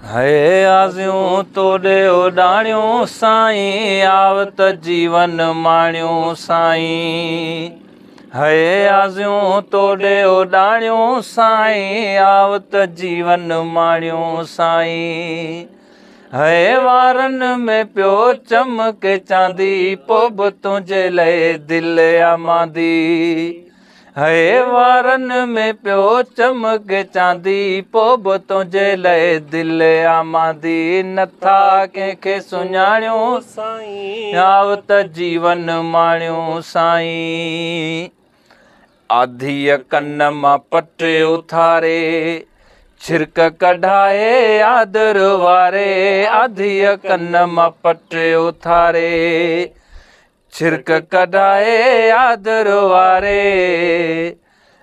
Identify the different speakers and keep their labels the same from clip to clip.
Speaker 1: है आज़ियूं तोड़े उॾाणियूं साईं आवत जीवन माणियूं साईं है आज़ियूं तोड़े उॾाणियूं साईं आवत जीवन माणियूं साईं है वारनि में पियो चमके चांदी पोइ बि तुंहिंजे लाइ दिलि आमादी है वारनि में पियो चमके चांदी पोइ बि तुंहिंजे लाइ दिलि आमादी नथा कंहिंखे सुञाणियूं साईं आवत जीवन माणियूं साईं आधीअ कन मां पट उथारे छिरक कढाए आदर वारे आधीअ कन मां पट उथारे छिरक कढाए आदर वारे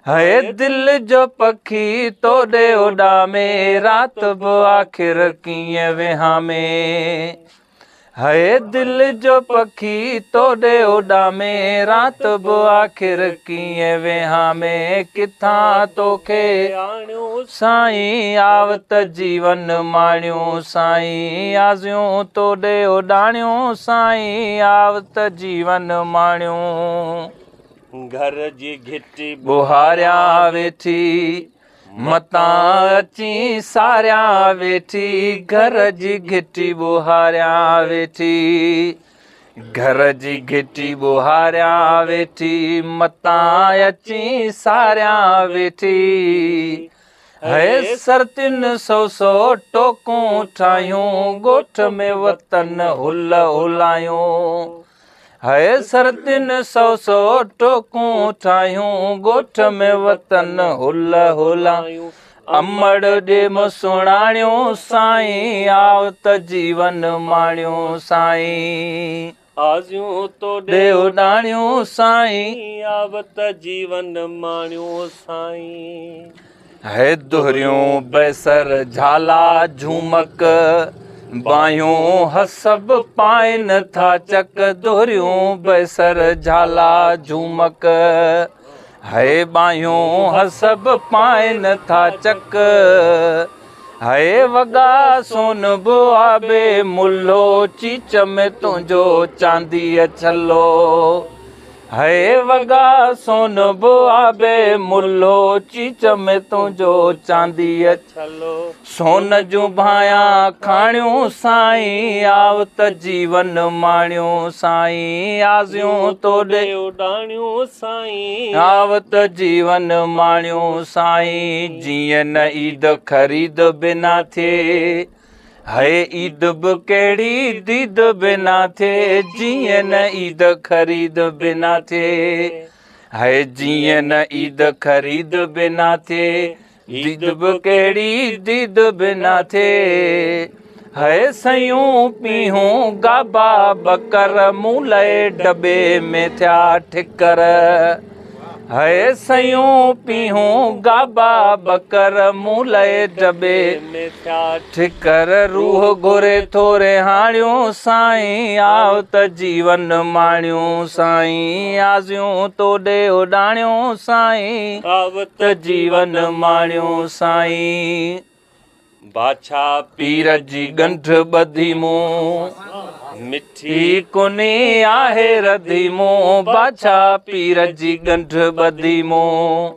Speaker 1: है दिल जो पखी तोड़े उॾामे रात बि आख़िर कीअं विहामे है दिल जो पखी तोड़े उॾामे रात बि आख़िर कीअं विहामे किथां तोखे आणियूं साईं आवत जीवन माणियूं साईं आज़ियूं तोड़े उॾाणियूं साईं आवत जीवन माणियूं घर जी घिटी बुहारियां वेठी मतां अची सारियां वेठी घर जी घिटी बुहारियां वेठी घर जी घिटी बुहारियां वेठी मतां अची सारियां वेठी है सरतिन सौ टोकूं ठाहियूं ॻोठ में वतन हुल हुलायूं है सरतिन सौ टोकूं ठाहियूं ॻोठ में वतन हुल हुलायूं अमड़ ॾेम सुणाणियूं साईं आवत जीवन माणियूं साईं आज़ियूं तोड़े उॾाणियूं साईं आवत जीवन माणियूं साईं है दोहरियूं बैसर झाला झूमक बायूं हसब पाइन था चक दोहरियूं बैसर झाला झूमक है बायूं हसब पाइन था चक है वॻा सोन बुआबे मुल्लो चीच में तुंहिंजो चांदीअ छलो है वॻा सोन बुआबे मुल्लो चीच में तुंहिंजो चांदीअ छलो सोन जूं भायां खाणियूं साईं आवत जीवन माणियूं साईं आज़ियूं तोड़े उॾाणियूं साईं आवत जीवन माणियूं साईं जीअं न ईद ख़रीद बिना थिए है ईद बि कहिड़ी दीद बिना थिए जीअं न ईद ख़रीद बिना थिए है जीअं न ईद ख़रीद बिना थिए ईद बि कहिड़ी दीद बिना थिए है सयूं पीहूं गाबा बकर मूं लाइ डॿे में थिया ठिकर है सयूं पीहूं गाबा बकर मूं लाइ डॿे में थिया ठिकर रूह घुरे थोरे हाणियूं साईं आवत जीवन माणियूं साईं आज़ियूं तोड़े उॾाणियूं साईं आवत जीवन माणियूं साईं बादशाह पीर जी ॻंढ ॿधी मूं मिठी कुनी आहे रधी मूं बादशाह पीर जी ॻंढ ॿधी मूं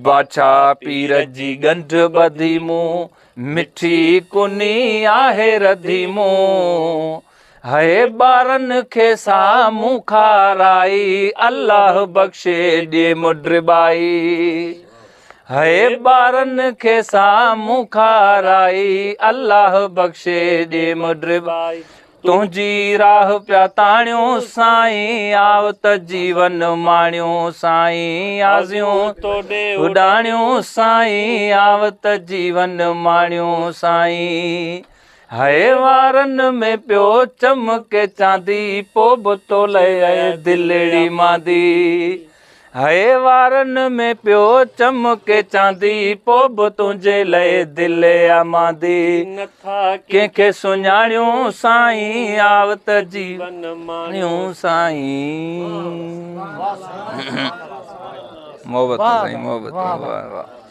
Speaker 1: बादशाह पीर जी ॻंढ ॿधी मूं मिठी कुनी आहे रधी मूं है ॿारनि खे साम्हूं खाराई अल्लाह बख़्शे ॾे मुड्रिबाई है ॿारनि खे साम्हूं खाराई अल्लाह बख़्शे ॾे मुड्रिबाई तुंहिंजी राह पिया ताणियूं साईं आवत जीवन माणियूं साईं आज़ियूं तोड़े उॾाणियूं साईं आवत जीवन माणियूं साईं है वारनि में पियो चमके चांदी पोइ बि तोले दिलड़ी मादी है वारनि में पियो चमके चांदी पोइ बि तुंहिंजे लाइ दिलि आमादी नथा कंहिंखे सुञाणियूं साईं आवत जीवन माणियूं साईं मोहबत साईं मोहबत।